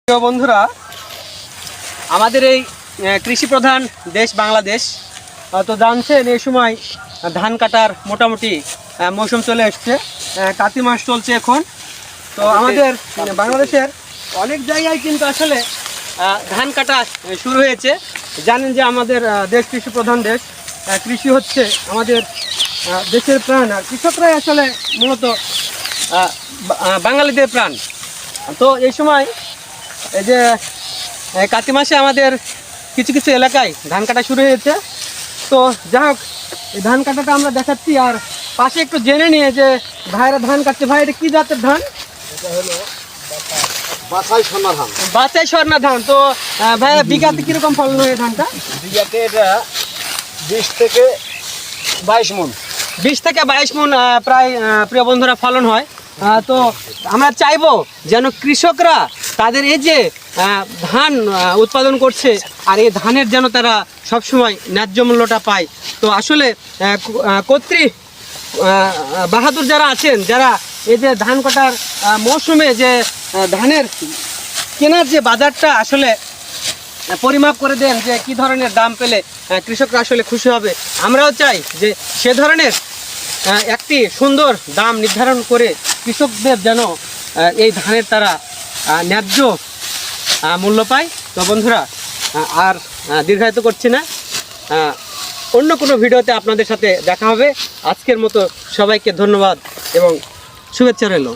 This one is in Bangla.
প্রিয় বন্ধুরা, আমাদের এই কৃষি প্রধান দেশ বাংলাদেশ, তো জানছেন এই সময় ধান কাটার মোটামুটি মৌসুম চলে এসছে। কাতি মাস চলছে এখন। তো আমাদের বাংলাদেশের অনেক জায়গায় কিন্তু আসলে ধান কাটা শুরু হয়েছে। জানেন যে আমাদের দেশ কৃষি প্রধান দেশ, কৃষি হচ্ছে আমাদের দেশের প্রাণ, আর কৃষকরাই আসলে মূলত বাঙালিদের প্রাণ। তো এই সময় এই যে কাতি মাসে আমাদের কিছু কিছু এলাকায় ধান কাটা শুরু হয়েছে। তো যাই হোক, এই ধান কাটাটা আমরা দেখাচ্ছি, আর পাশে একটু জেনে নিয়ে যে ভাইরা ধান কাটছে। ভাই, এটা কি জাতের ধান? এটা হলো বাছাই সোনা ধান। বাছাই স্বর্ণা ধান। তো ভাইয়া, বিঘাতে কিরকম ফলন হয় এই ধানটা? বিঘাতে এটা 20 থেকে 22 মণ। 20 থেকে 22 মণ প্রায় প্রিয় বন্ধুরা ফলন হয়। তো আমরা চাইবো যেন কৃষকরা তাদের এই যে ধান উৎপাদন করছে, আর এই ধানের যেন তারা সবসময় ন্যায্য মূল্যটা পায়। তো আসলে কর্তৃ বাহাদুর যারা আছেন, যারা এই যে ধান কাটার মৌসুমে যে ধানের কেনার যে বাজারটা আসলে পরিমাপ করে দেন, যে কি ধরনের দাম পেলে কৃষকরা আসলে খুশি হবে, আমরাও চাই যে সে ধরনের একটি সুন্দর দাম নির্ধারণ করে কৃষকদের যেন এই ধানের তারা ন্যায্য মূল্য পায়। তো বন্ধুরা, আর দীর্ঘায়িত করছি না, অন্য কোনো ভিডিওতে আপনাদের সাথে দেখা হবে। আজকের মতো সবাইকে ধন্যবাদ এবং শুভেচ্ছা রইল।